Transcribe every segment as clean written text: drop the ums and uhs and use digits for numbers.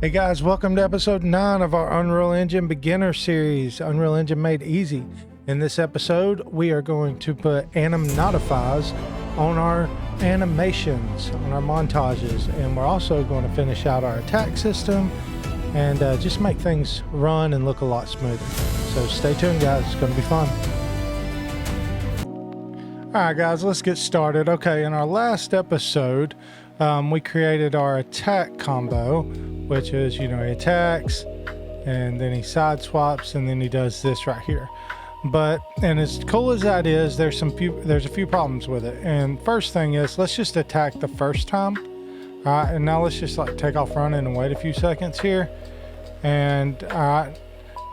Hey guys, welcome to episode 9 of our Unreal Engine beginner series, Unreal Engine Made Easy. In this episode, we are going to put Anim Notifies on our animations, on our montages, and we're also going to finish out our attack system and just make things run and look a lot smoother. So stay tuned guys, it's going to be fun. Alright guys, let's get started. Okay, in our last episode, we created our attack combo, which is, he attacks and then he side swaps and then he does this right here. And as cool as that is, there's a few problems with it. And first thing is, let's just attack the first time. All right, and now let's just take off running and wait a few seconds here. And all right,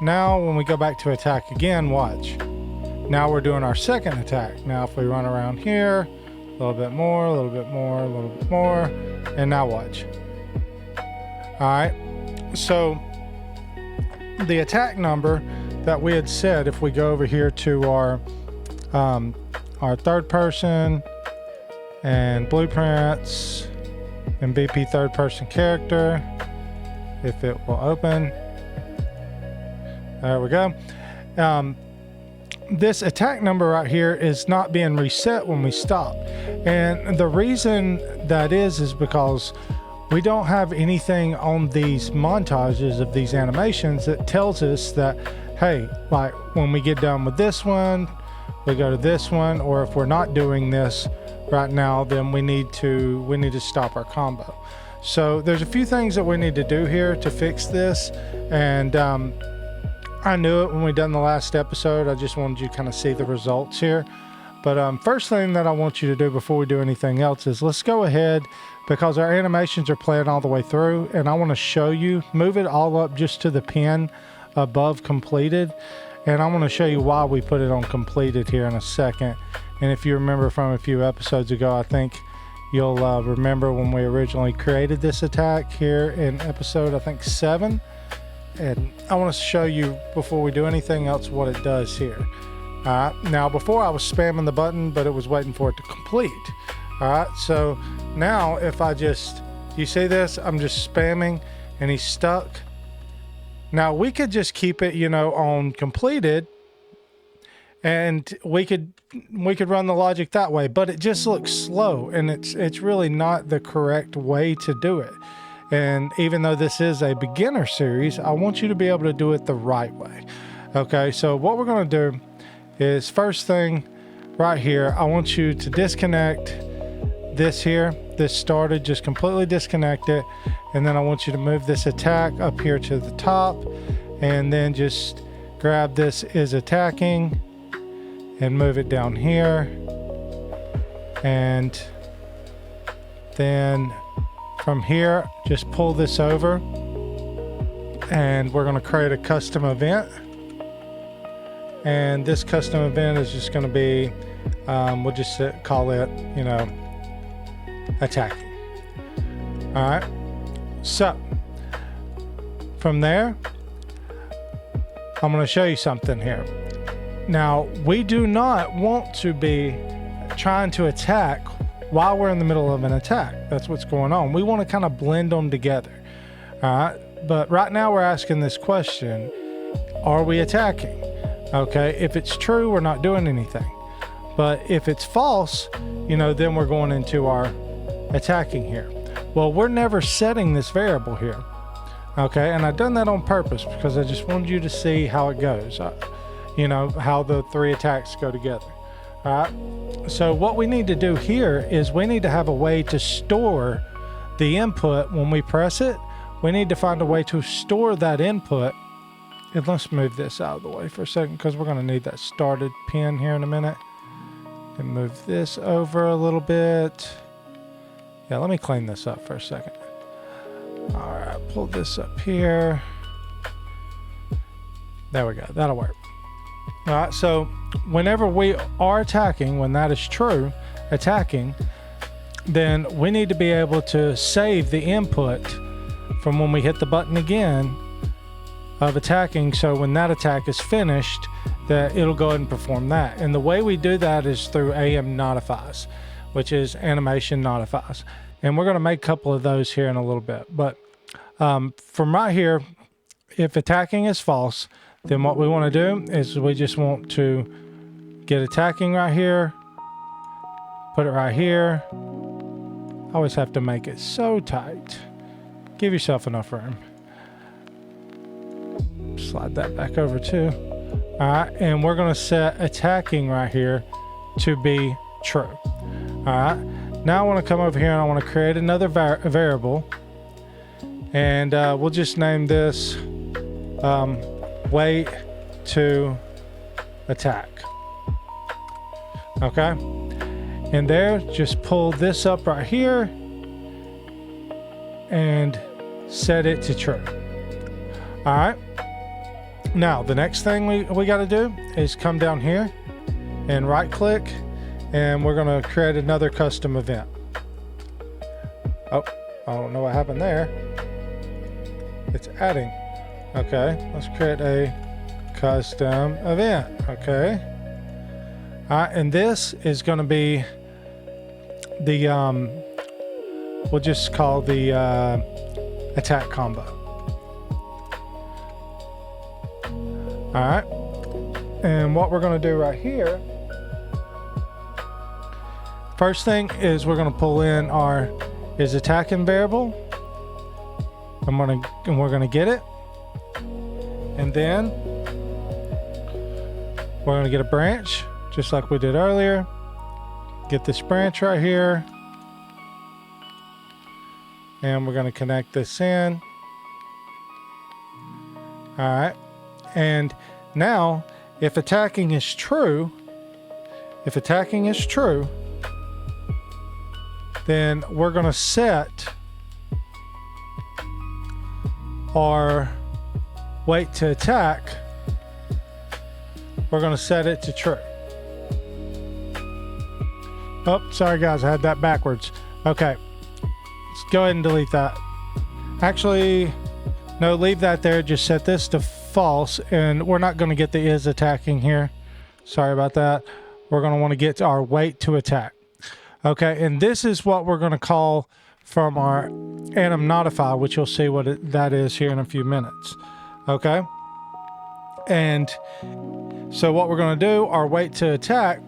now when we go back to attack again, watch. Now we're doing our second attack. Now if we run around here, a little bit more, a little bit more, a little bit more, and now watch. All right, so the attack number that we had said, if we go over here to our third person and blueprints and BP third person character, if it will open, there we go. This attack number right here is not being reset when we stop, and the reason that is because we don't have anything on these montages of these animations that tells us that, hey, like when we get done with this one, we go to this one, or if we're not doing this right now, then we need to stop our combo. So there's a few things that we need to do here to fix this, and I knew it when we done the last episode. I just wanted you to kind of see the results here. But first thing that I want you to do before we do anything else is let's go ahead, because our animations are playing all the way through, and I want to show you, move it all up just to the pin above completed, and I want to show you why we put it on completed here in a second. And if you remember from a few episodes ago, I think you'll remember when we originally created this attack here in episode, I think 7. And I want to show you before we do anything else what it does here. Now before I was spamming the button, but it was waiting for it to complete. Alright, so now if I just, you see this, I'm just spamming and he's stuck. Now we could just keep it, on completed, and we could run the logic that way, but it just looks slow, and it's really not the correct way to do it. And even though this is a beginner series, I want you to be able to do it the right way. Okay, so what we're going to do is, first thing right here, I want you to disconnect this here. This started, just completely disconnect it. And then I want you to move this attack up here to the top, and then just grab this is attacking and move it down here. And then from here, just pull this over, and we're going to create a custom event. And this custom event is just going to be, we'll just call it, attacking. All right. So from there, I'm going to show you something here. Now, we do not want to be trying to attack while we're in the middle of an attack. That's what's going on. We want to kind of blend them together. All right. But right now we're asking this question, are we attacking? Okay. If it's true, we're not doing anything. But if it's false, then we're going into our attacking here. Well, we're never setting this variable here. Okay. And I've done that on purpose because I just wanted you to see how it goes. How the 3 attacks go together. All right. So what we need to do here is we need to have a way to store the input when we press it. We need to find a way to store that input. And let's move this out of the way for a second, because we're going to need that started pin here in a minute. And move this over a little bit. Yeah, let me clean this up for a second. All right, pull this up here. There we go. That'll work. All right, so whenever we are attacking, when that is true, attacking, then we need to be able to save the input from when we hit the button again of attacking. So when that attack is finished, that it'll go ahead and perform that. And the way we do that is through Anim Notifies, which is Animation Notifies. And we're going to make a couple of those here in a little bit. But From right here, if attacking is false, then what we want to do is we just want to get attacking right here, put it right here. Always have to make it so tight. Give yourself enough room. Slide that back over too. All right, and we're going to set attacking right here to be true. All right, now I want to come over here and I want to create another variable, and we'll just name this wait to attack. Okay, and there, just pull this up right here and set it to true. All right. Now, the next thing we got to do is come down here and right click, and we're going to create another custom event. Oh, I don't know what happened there. It's adding. Okay, let's create a custom event. Okay. All right, and this is going to be the, we'll just call the attack combo. All right, and what we're going to do right here, first thing is we're going to pull in our is attacking variable, and we're going to get it, and then we're going to get a branch just like we did earlier. Get this branch right here, and we're going to connect this in. All right. And now, if attacking is true, then we're going to set our wait to attack. We're going to set it to true. Oh, sorry guys, I had that backwards. Okay, let's go ahead and delete that. Actually, no, leave that there. Just set this to false, and we're not going to get the is attacking here. Sorry about that. We're going to want to get to our wait to attack. Okay, and this is what we're going to call from our Anim Notify, which you'll see what that is here in a few minutes. Okay, and so what we're going to do, our wait to attack,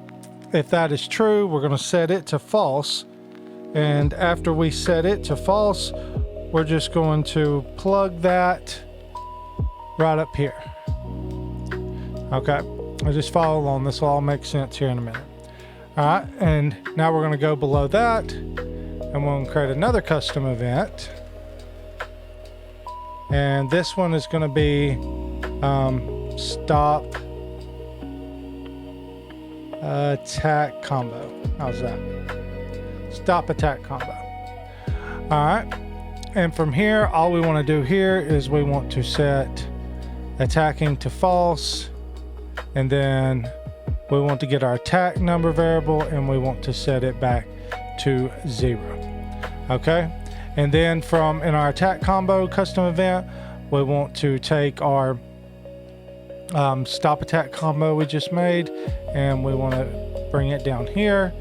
if that is true, we're going to set it to false, and after we set it to false, we're just going to plug that right up here. Okay, I'll just follow along. This will all make sense here in a minute. All right, and now we're going to go below that, and we're going to create another custom event. And this one is going to be stop attack combo. How's that? Stop attack combo. All right, and from here, all we want to do here is we want to set attacking to false, and then we want to get our attack number variable, and we want to set it back to 0. Okay, and then from in our attack combo custom event, we want to take our stop attack combo we just made, and we want to bring it down here,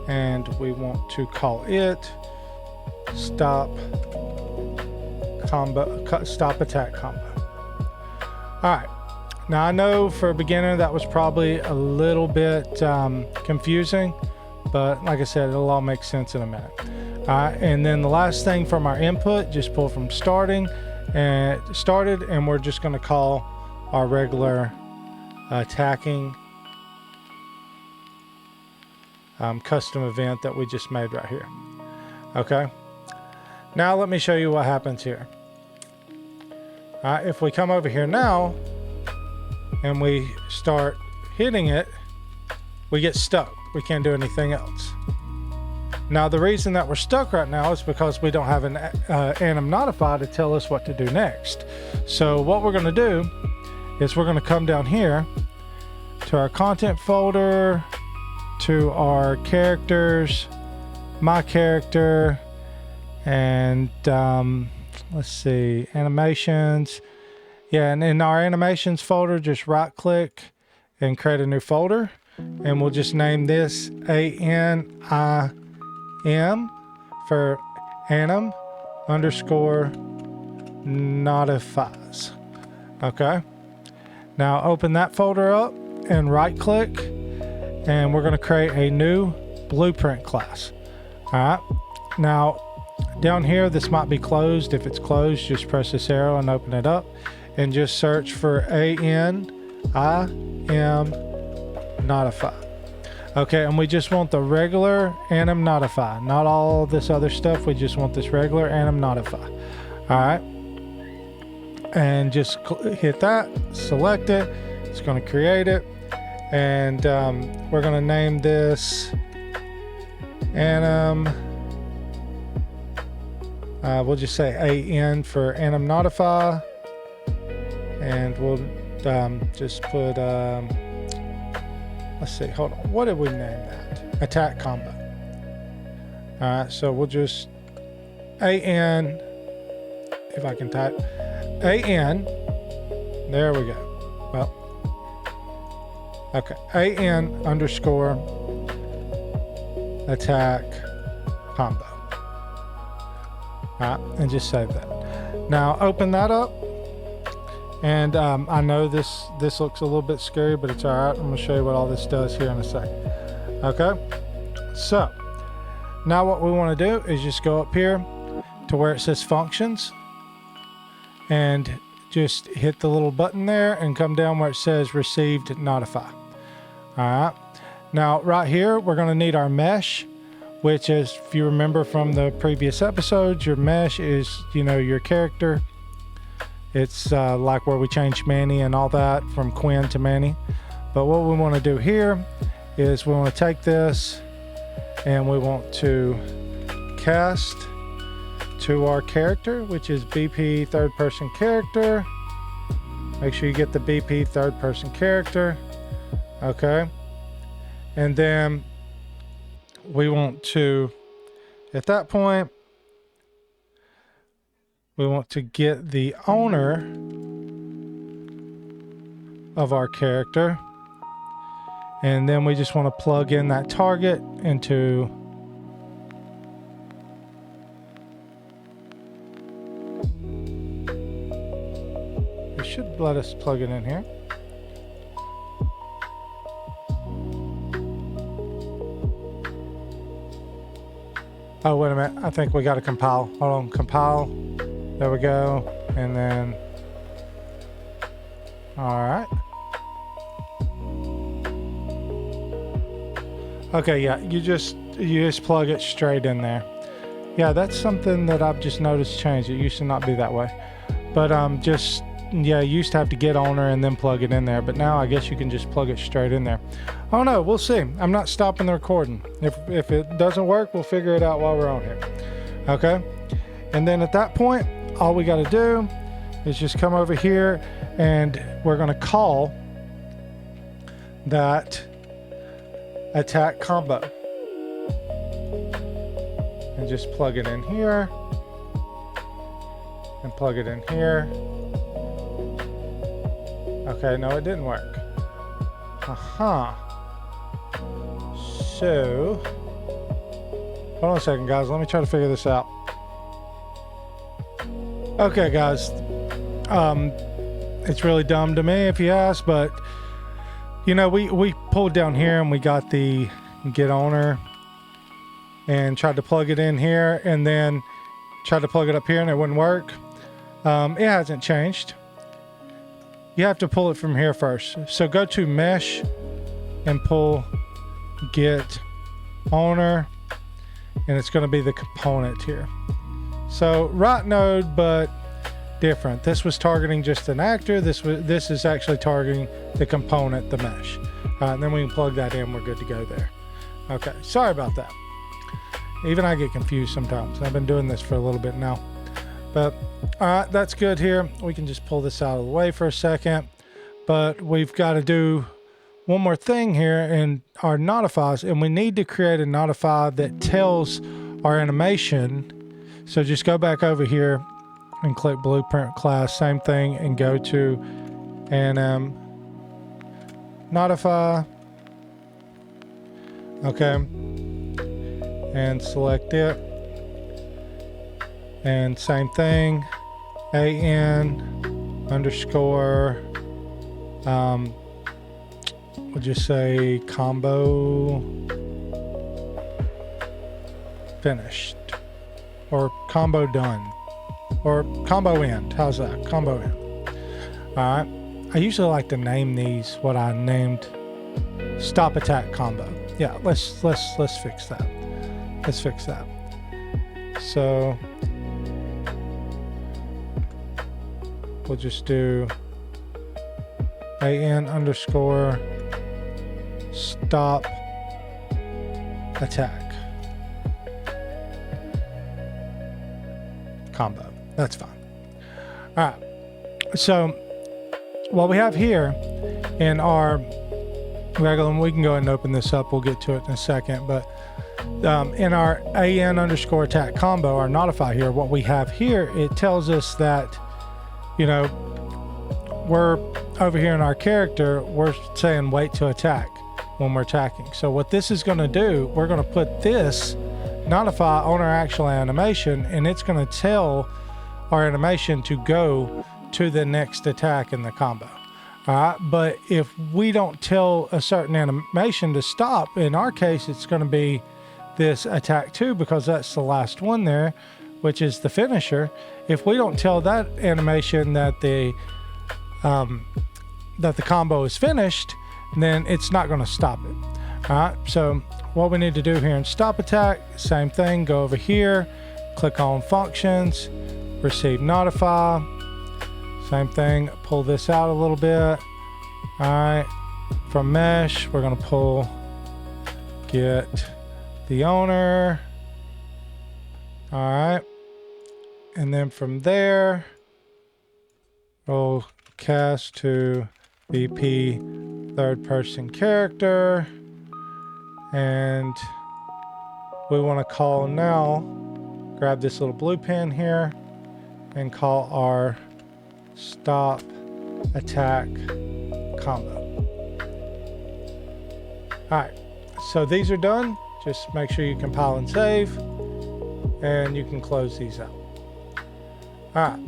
and we want to call it stop attack combo. All right, now I know for a beginner that was probably a little bit confusing, but like I said, it'll all make sense in a minute. All right, and then the last thing from our input, just pull from started, and we're just going to call our regular attacking custom event that we just made right here. Okay, now let me show you what happens here. All right, if we come over here now and we start hitting it, we get stuck. We can't do anything else. Now, the reason that we're stuck right now is because we don't have an Anim Notify to tell us what to do next. So what we're going to do is we're going to come down here to our content folder, to our characters, my character, and let's see, animations. Yeah, and in our animations folder, just right click and create a new folder, and we'll just name this ANIM for Anim _ Notifies. Okay. Now open that folder up and right click, and we're going to create a new blueprint class. All right. Now down here, this might be closed. If it's closed, just press this arrow and open it up and just search for Anim Notify. Okay, and we just want the regular Anim Notify, not all this other stuff. We just want this regular Anim Notify. All right, and just hit that, select it. It's going to create it, and we're going to name this Anim. We'll just say AN for Anim Notify, and we'll just put. Let's see, hold on. What did we name that? Attack combo. All right, so we'll just AN, if I can type, AN, there we go. Well, okay, AN underscore attack combo. All right, and just save that. Now open that up. And I know this looks a little bit scary, but it's all right. I'm going to show you what all this does here in a second. Okay, so now what we want to do is just go up here to where it says functions and just hit the little button there and come down where it says received notify. All right, now right here we're going to need our mesh, which is, if you remember from the previous episodes, your mesh is, you know, your character. It's like where we change Manny and all that from Quinn to Manny. But what we want to do here is we want to take this and we want to cast to our character, which is BP third person character. Make sure you get the BP third person character. Okay. And then we want to, at that point, we want to get the owner of our character, and then we just want to plug in that target into it should let us plug it in here. Oh, wait a minute, I think we got to compile. Hold on, compile. There we go, and then, all right. Okay, yeah, you just plug it straight in there. Yeah, that's something that I've just noticed changed. It used to not be that way, but just, yeah, you used to have to get owner and then plug it in there, but now I guess you can just plug it straight in there. Oh no, we'll see. I'm not stopping the recording. If it doesn't work, we'll figure it out while we're on here. Okay, and then at that point, all we got to do is just come over here and we're going to call that attack combo and just plug it in here and plug it in here. Okay, no, it didn't work. So hold on a second, guys, let me try to figure this out. Okay, guys, it's really dumb to me if you ask, but you know, we pulled down here and we got the get owner and tried to plug it in here and then tried to plug it up here and it wouldn't work. It hasn't changed. You have to pull it from here first. So go to mesh and pull get owner, and it's going to be the component here. So right node, but different. This was targeting just an actor. This is actually targeting the component, the mesh. And then we can plug that in. We're good to go there. Okay, sorry about that. Even I get confused sometimes. I've been doing this for a little bit now. But all right, that's good here. We can just pull this out of the way for a second. But we've got to do one more thing here in our notifies, and we need to create a notify that tells our animation. So just go back over here and click blueprint class, same thing, and go to Anim Notify. Okay, and select it, and same thing, AN underscore, we'll just say combo finished, or combo done, or combo end. How's that? Combo end. All right. I usually like to name these what I named stop attack combo. Yeah, let's fix that. Let's fix that. So we'll just do AN underscore stop attack combo. That's fine. All right. So what we have here in our regular, and we can go ahead and open this up. We'll get to it in a second. But in our AN underscore attack combo, our notify here, what we have here, it tells us that, you know, we're over here in our character, we're saying wait to attack when we're attacking. So what this is going to do, we're going to put this notify on our actual animation, and it's going to tell our animation to go to the next attack in the combo. All right, but if we don't tell a certain animation to stop, in our case, it's going to be this attack 2, because that's the last one there, which is the finisher. If we don't tell that animation that the combo is finished, then it's not going to stop it. All right, so what we need to do here in stop attack, same thing, go over here, click on functions, receive notify, same thing, pull this out a little bit. All right, from mesh, we're going to pull get the owner. All right, and then from there, we'll cast to VP third person character, and we want to call now, grab this little blue pen here and call our stop attack combo. All right, so these are done. Just make sure you compile and save, and you can close these out. All right,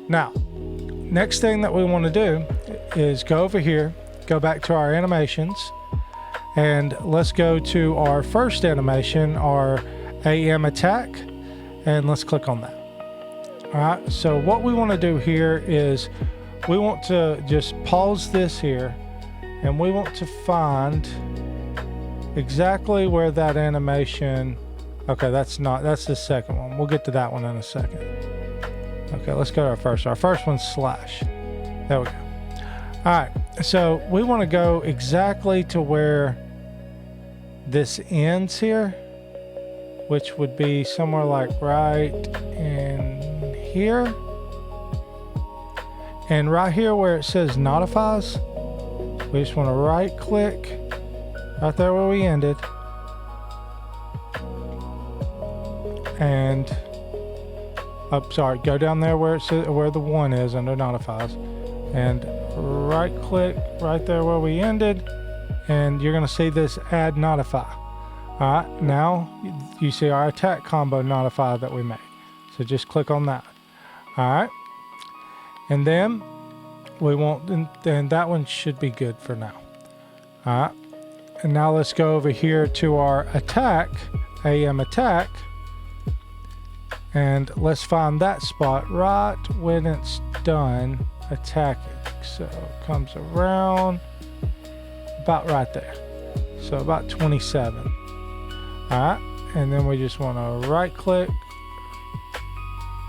now next thing that we want to do is go over here, go back to our animations, and let's go to our first animation, our AM attack, and let's click on that. All right, so what we want to do here is we want to just pause this here, and we want to find exactly where that animation, okay, that's the second one. We'll get to that one in a second. Okay, let's go to our first. Our first one's slash. There we go. All right, so we want to go exactly to where this ends here, which would be somewhere like right in here. And right here where it says notifies, we just want to right click right there where we ended. And go down there where it says, where the 1 is under notifies, and right click right there where we ended, and you're going to see this add notify. All right, now you see our attack combo notify that we made. So just click on that. All right, and then we want, then that one should be good for now. All right, and now let's go over here to our attack, AM attack, and let's find that spot right when it's done attacking. So it comes around about right there, so about 27. All right, and then we just want to right click,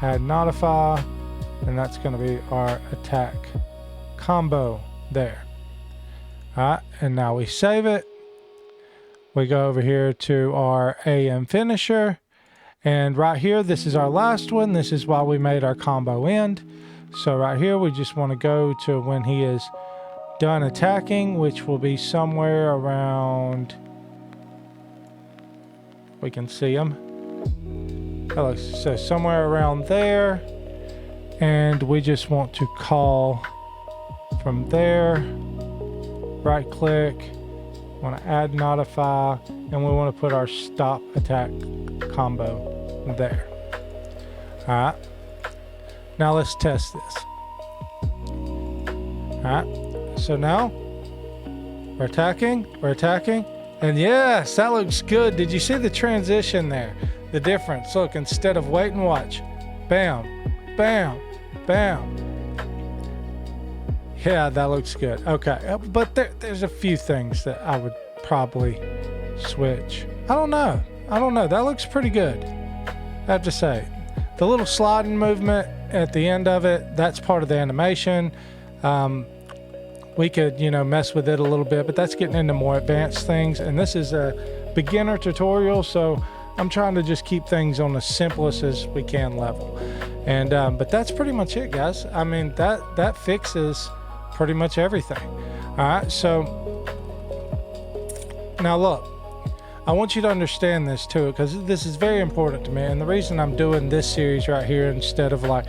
add notify, and that's going to be our attack combo there. All right, and now we save it. We go over here to our AM finisher, and right here, this is our last one. This is why we made our combo end. So right here, we just want to go to when he is done attacking, which will be somewhere around, we can see him. So somewhere around there. And we just want to call from there, right click, want to add notify, and we want to put our stop attack combo there. All right, Now let's test this. All right, so now we're attacking, and yes, that looks good. Did you see the transition there? The difference. Look, instead of wait and watch, bam, bam, bam. Yeah, that looks good. Okay, but there's a few things that I would probably switch. I don't know. That looks pretty good, I have to say. The little sliding movement at the end of it, that's part of the animation. We could, mess with it a little bit, but that's getting into more advanced things. And this is a beginner tutorial, so I'm trying to just keep things on the simplest as we can level. And but that's pretty much it, guys. I mean, that fixes pretty much everything. All right, so now look, I want you to understand this too, because this is very important to me. And the reason I'm doing this series right here instead of like,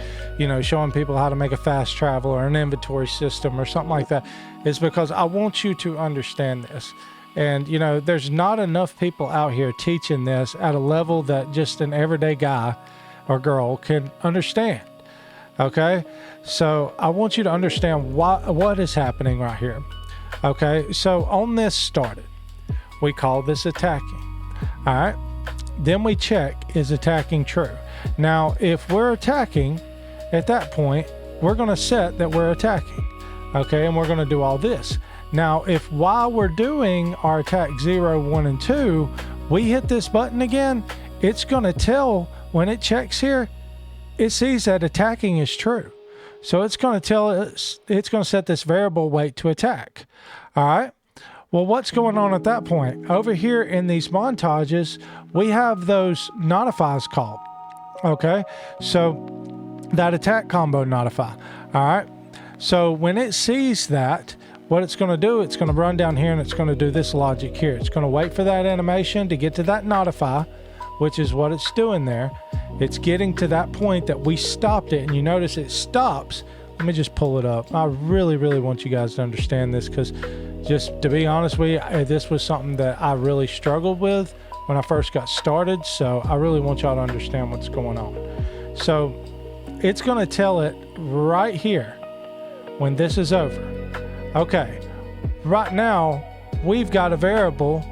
showing people how to make a fast travel or an inventory system or something like that is because I want you to understand this. And, there's not enough people out here teaching this at a level that just an everyday guy or girl can understand. Okay? So I want you to understand what is happening right here. Okay? So on this started, we call this attacking. All right. Then we check, is attacking true? Now, if we're attacking, at that point, we're going to set that we're attacking. Okay. And we're going to do all this. Now, if while we're doing our attack 0, 1, and 2, we hit this button again, it's going to tell when it checks here, it sees that attacking is true. So it's going to tell us, it's going to set this variable wait to attack. All right. Well, what's going on at that point? Over here in these montages, we have those notifies called. Okay, so that attack combo notify. All right, so when it sees that, what it's going to do, it's going to run down here and it's going to do this logic here. It's going to wait for that animation to get to that notify, which is what it's doing there. It's getting to that point that we stopped it, and you notice it stops. Let me just pull it up. I really, really want you guys to understand this, because just to be honest with you, this was something that I really struggled with when I first got started. So I really want y'all to understand what's going on. So it's going to tell it right here when this is over. Okay, right now we've got a variable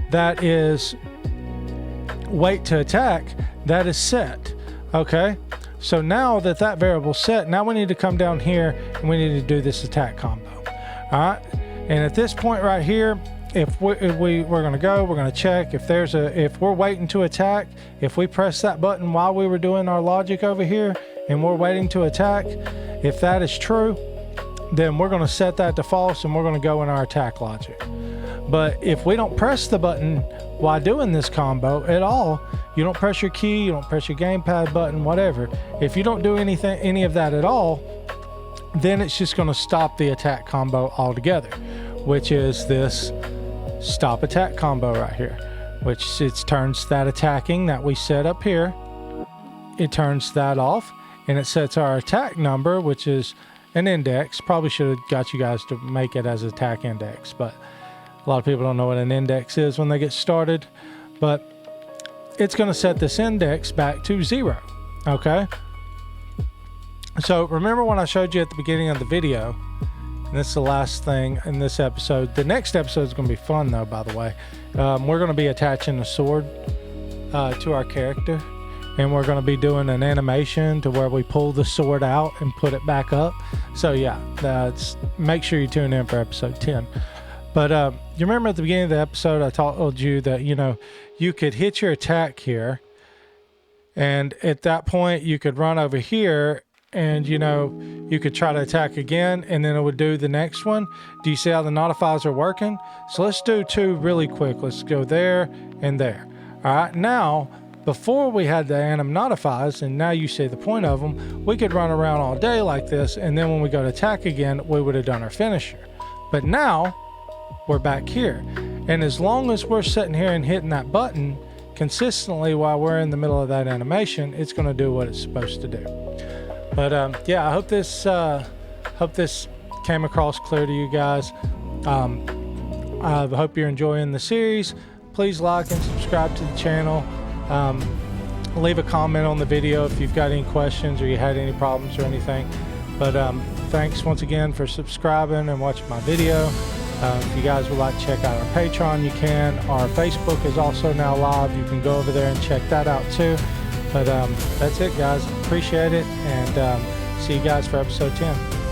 that is wait to attack that is set. Okay, so now that variable's set, now we need to come down here and we need to do this attack combo. All right. And at this point right here, if we're going to check if we're waiting to attack, if we press that button while we were doing our logic over here and we're waiting to attack, if that is true, then we're going to set that to false and we're going to go in our attack logic. But if we don't press the button while doing this combo at all, you don't press your key, you don't press your gamepad button, whatever. If you don't do any of that at all, then it's just going to stop the attack combo altogether, which is this stop attack combo right here, which it turns that attacking that we set up here, it turns that off, and it sets our attack number, which is an index. Probably should have got you guys to make it as attack index, but a lot of people don't know what an index is when they get started. But it's going to set this index back to 0. Okay. So remember when I showed you at the beginning of the video, and this is the last thing in this episode. The next episode is going to be fun though, by the way. We're going to be attaching a sword to our character, and we're going to be doing an animation to where we pull the sword out and put it back up. So yeah, make sure you tune in for episode 10. But you remember at the beginning of the episode, I told you that, you could hit your attack here, and at that point you could run over here and you could try to attack again, and then it would do the next one. Do you see how the notifies are working? So let's do 2 really quick. Let's go there and there. All right, now before we had the Anim Notifies, and now you see the point of them, we could run around all day like this, and then when we go to attack again, we would have done our finisher. But now we're back here, and as long as we're sitting here and hitting that button consistently while we're in the middle of that animation, it's going to do what it's supposed to do. But yeah, I hope this came across clear to you guys. I hope you're enjoying the series. Please like and subscribe to the channel. leave a comment on the video if you've got any questions or you had any problems or anything. But thanks once again for subscribing and watching my video. If you guys would like to check out our Patreon, you can. Our Facebook is also now live. You can go over there and check that out too. But that's it, guys. Appreciate it, and see you guys for episode 10.